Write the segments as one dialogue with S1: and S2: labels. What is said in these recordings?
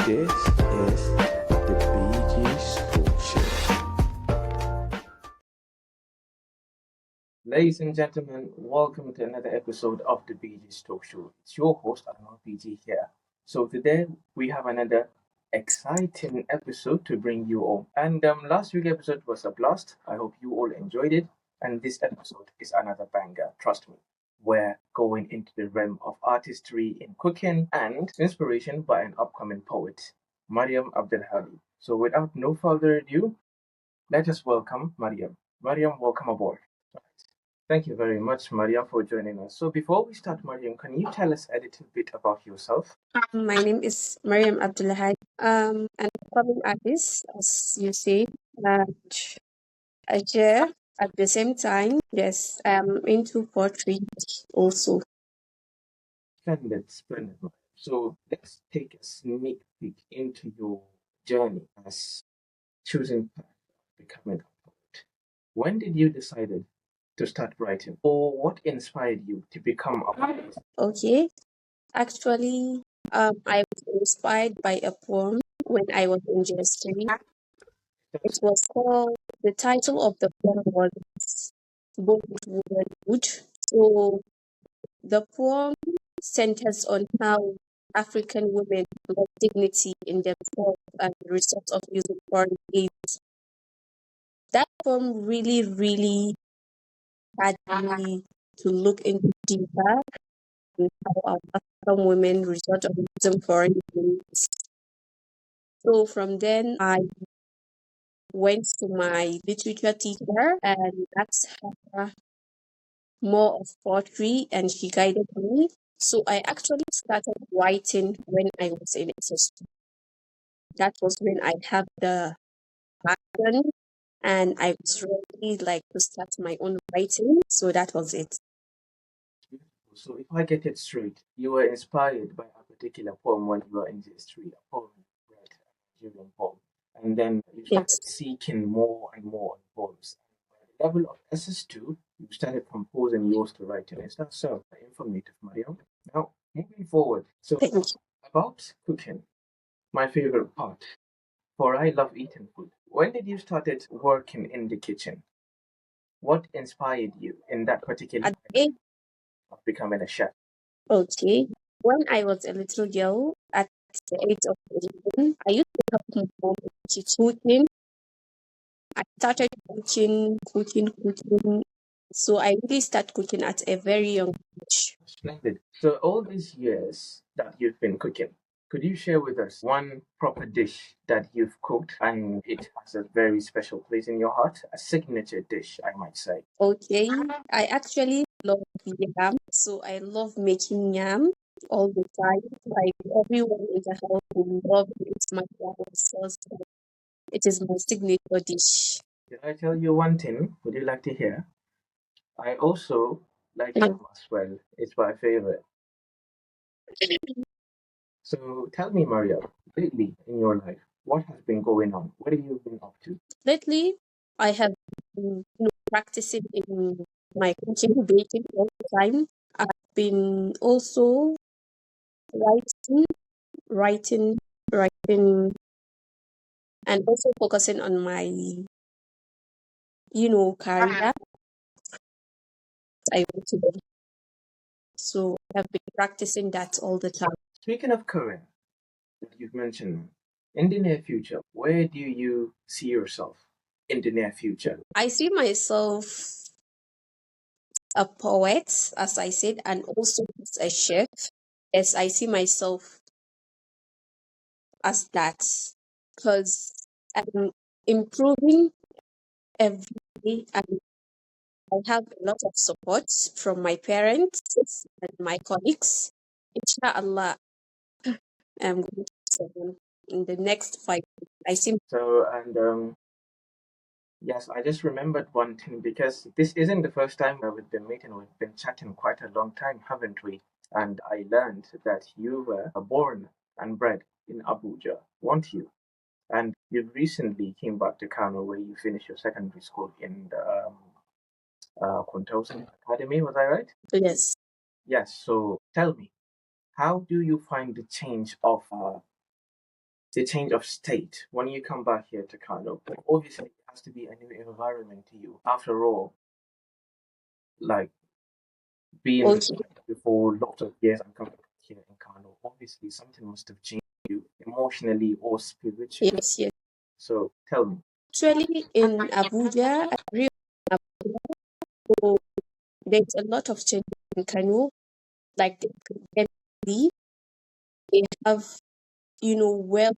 S1: This is the BG's Talk Show.
S2: Ladies and gentlemen, welcome to another episode of the BG's Talk Show. It's your host, Anwar BG here. So today we have another exciting episode to bring you all. And last week's episode was a blast. I hope you all enjoyed it. And this episode is another banger, trust me. We're going into the realm of artistry in cooking and inspiration by an upcoming poet, Maryam Abdulhadi. So without no further ado, let us welcome Maryam. Maryam, welcome aboard. Thank you very much, Maryam, for joining us. So before we start, Maryam, can you tell us a little bit about yourself?
S3: My name is Maryam Abdulhadi. An upcoming artist, as you say, and I share at the same time. Yes, I'm into poetry also.
S2: Splendid, splendid. Maryam. So let's take a sneak peek into your journey as choosing path of becoming a poet. When did you decide to start writing, or what inspired you to become a poet?
S3: Okay, actually, I was inspired by a poem when I was in JS3. It was called, the title of the poem was Bold Womanhood. So the poem centers on how African women love dignity in themselves and the result of using foreign aid. That poem really had me to look into deeper and how our African women resort of using foreign aid. So from then I went to my literature teacher and asked her more of poetry, and she guided me. So I actually started writing when I was in SS2. That was when I had the passion and I was ready like to start my own writing. So that was it.
S2: Beautiful. So if I get it straight, you were inspired by a particular poem when you were in history, a poem you read, a Nigerian poem, and then you
S3: Yes.
S2: started seeking more and more on poems. By the level of SS2, you started composing yours to writing. Is that so? Informative, Mariam. Now, moving forward. So
S3: Thank you.
S2: about cooking, my favorite part, for I love eating food. When did you started working in the kitchen? What inspired you in that particular
S3: At the age,
S2: of becoming a chef?
S3: okay, when I was a little girl, at the age of 11, I used to help my mom to cooking. I started cooking. So I really started cooking at a very young age.
S2: Splendid. So all these years that you've been cooking, could you share with us one proper dish that you've cooked and it has a very special place in your heart? A signature dish, I might say.
S3: Okay, I actually love yam, so I love making yam all the time. Like everyone in the house will love it. It's my yam sauce. It is my signature dish.
S2: Did I tell you one thing? Would you like to hear? I also like
S3: Yeah.
S2: yam as well. It's my favorite. So tell me, Maria, lately in your life, what has been going on? What have you been up to?
S3: Lately, I have been practicing in my kitchen baking all the time. I've been also writing, writing, writing, and also focusing on my, career I want to do. So I've been practicing that all the time.
S2: Speaking of career that you've mentioned, in the near future, where do you see yourself in the near future?
S3: I see myself a poet, as I said, and also as a chef. Yes, I see myself as that because I'm improving every day and I have a lot of support from my parents and my colleagues. Inshallah, I'm going to serve in the next 5 years. I see.
S2: So, and yes, I just remembered one thing because this isn't the first time we've been meeting. We've been chatting quite a long time, haven't we? And I learned that you were born and bred in Abuja, weren't you? And you recently came back to Kano where you finished your secondary school in the Kuntosan Academy, was I right?
S3: Yes.
S2: Yes, so tell me, how do you find the change of the change of state when you come back here to Kano. Obviously, it has to be a new environment to you. After all, like being
S3: Okay.
S2: before lots of years and coming back here in Kano, obviously something must have changed you emotionally or spiritually.
S3: Yes, yes.
S2: So tell me.
S3: Actually, in Abuja, I grew up in Abuja, so there's a lot of change in Kano. Like they they have, well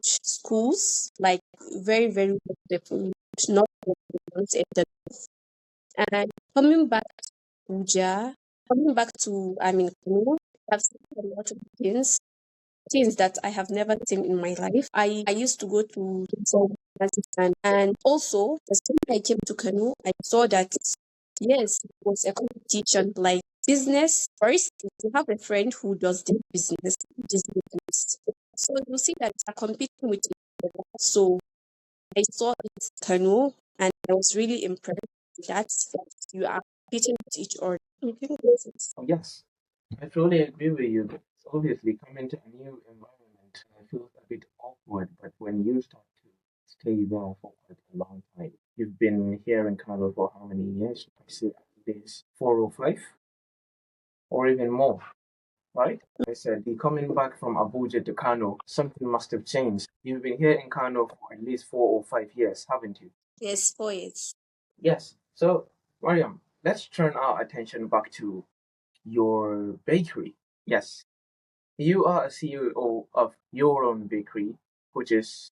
S3: schools, like very, very well developed, not the ones in the and coming back to Abuja, coming back to Kano, I've seen a lot of things that I have never seen in my life. I used to go to some classes and also the time I came to Kano, I saw that yes, it was a competition like business. First, you have a friend who does this business, this business. So you see that they're competing with each other. So I saw it Kano and I was really impressed with that you are competing with each other. I think that's it.
S2: Oh, yes, I truly agree with you. It's obviously coming to a new environment. I feel a bit awkward, but when you start to stay there for quite a long time, you've been here in Canada for how many years? I say at least 4 or 5, or even more, right? I said, the coming back from Abuja to Kano, something must have changed. You've been here in Kano for at least 4 or 5 years, haven't you?
S3: Yes, 4 years.
S2: Yes. So, Mariam, let's turn our attention back to your bakery. Yes, you are a CEO of your own bakery, which is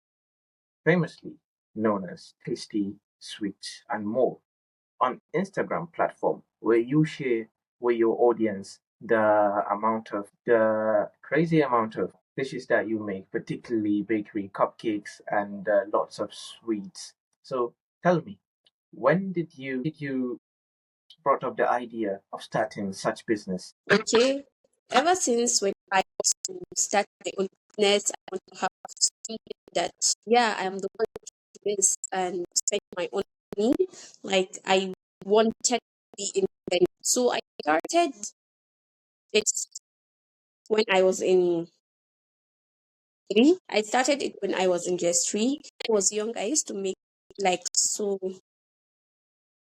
S2: famously known as Tasty Sweets and More on Instagram platform, where you share with your audience the crazy amount of dishes that you make, particularly bakery cupcakes and lots of sweets. So tell me, when did you brought up the idea of starting such business?
S3: Okay. Ever since when I was to start my own business, I want to have something that, yeah, I'm the one to do this and spend my own money. Like, I wanted to be independent. So I started it when I was in three. I started it when I was in just three. I was young. I used to make like, so,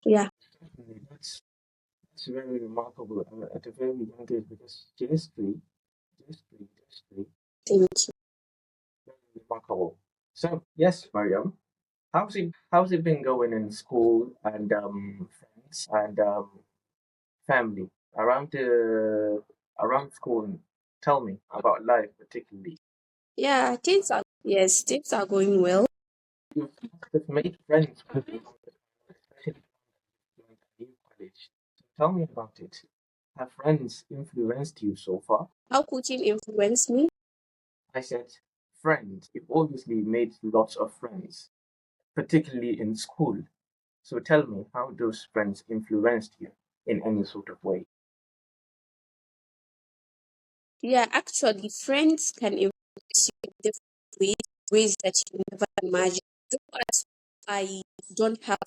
S3: yeah,
S2: Definitely, that's very remarkable at a very young age because
S3: thank you.
S2: very remarkable. So yes, Mariam, how's it been going in school and friends and family around school? Tell me about life particularly.
S3: Yeah, things are going well.
S2: You've must have made friends with especially during the new college. So tell me about it. Have friends influenced you so far?
S3: How cooking influenced me?
S2: I said friends. You've obviously made lots of friends, particularly in school. So tell me how those friends influenced you in any sort of way.
S3: Yeah, actually, friends can influence you in different ways that you never imagined. Though as I don't have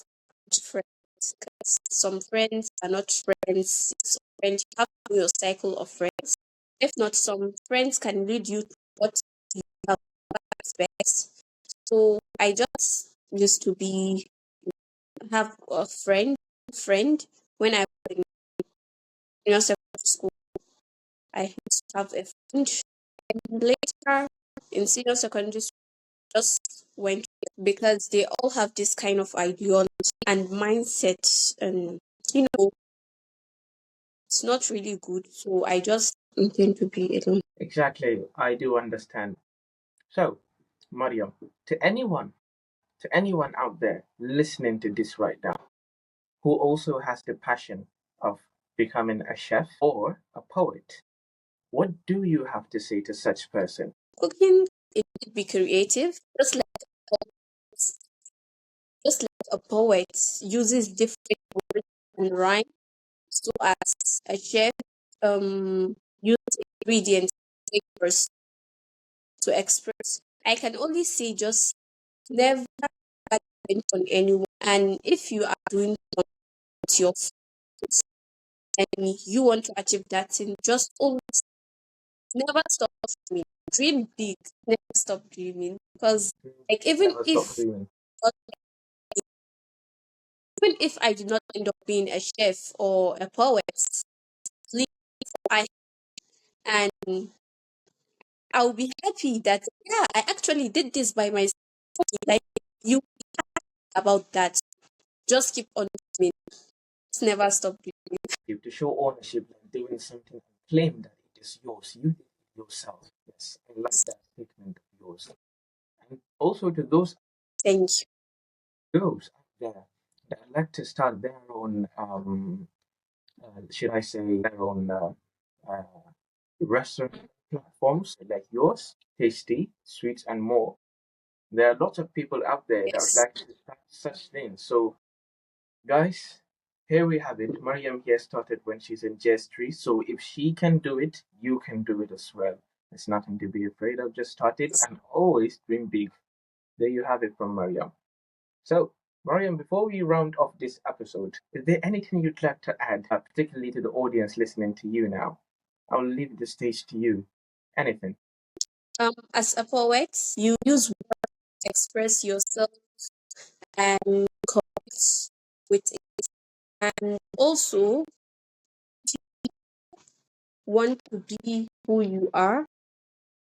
S3: much friends, because some friends are not friends. Some friends, you have to know your cycle of friends. If not, some friends can lead you to what you have best. So I just used to be have a friend when I was in secondary school. I used to have a friend. And later in senior secondary school, just went because they all have this kind of ideology and mindset, and you know, it's not really good. So I just intend to be alone.
S2: Exactly, I do understand. So, Mariam, to anyone out there listening to this right now, who also has the passion of becoming a chef or a poet, what do you have to say to such person?
S3: Cooking, it could be creative, just like a poet uses different words and rhyme, so as a chef uses ingredients flavors to express. I can only say just never depend on anyone. And if you are doing what your friends and you want to achieve that thing, just always Never stop dreaming. Dream big. Never stop dreaming. Because like even
S2: Never stop
S3: if
S2: dreaming.
S3: even if I did not end up being a chef or a poet, please, I and I'll be happy that yeah, I actually did this by myself. Like you about that. Just keep on dreaming. Just never stop dreaming.
S2: To show ownership and doing something and claim that it is yours. You did it yourself. Yes, I like that statement of yours. And also to those
S3: Thank you.
S2: girls out there that like to start their own, should I say, their own uh, restaurant platforms like yours, Tasty, Sweets, and more. There are lots of people out there that would
S3: Yes.
S2: like to start such things. So, guys, here we have it. Mariam here started when she's in JS3. So, if she can do it, you can do it as well. There's nothing to be afraid of. Just start it and always dream big. There you have it from Mariam. So, Mariam, before we round off this episode, is there anything you'd like to add, particularly to the audience listening to you now? I'll leave the stage to you. Anything?
S3: As a poet, you use words to express yourself and connect with it. And also want to be who you are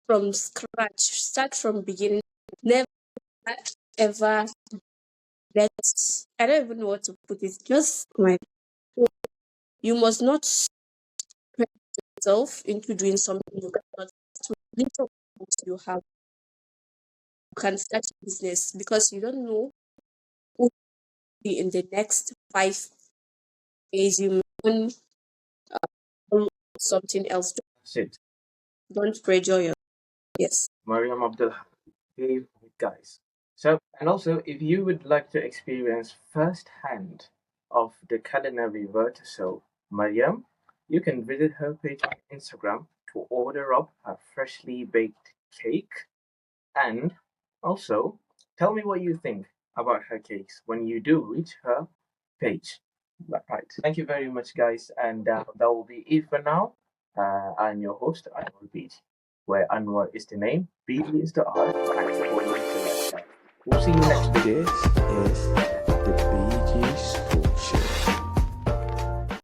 S3: from scratch. Start from beginning. Never ever let I don't even know what to put it. Just like you must not press yourself into doing something you cannot do. Little what you have. You can start a business because you don't know who will be in the next 5 days. You may want something else.
S2: That's it.
S3: Don't pressure yourself. Yes.
S2: Maryam Abdulhadi, there you have it, guys. So, and also, if you would like to experience firsthand of the culinary vertical Maryam, you can visit her page on Instagram to order up her freshly baked cake. And also, tell me what you think about her cakes when you do reach her page. Right. Thank you very much, guys. And that will be it for now. I'm your host, Anwar Beach, where Anwar is the name, Beach is the art, and Poetic is the lifestyle. We'll see you next week.
S1: This is the BG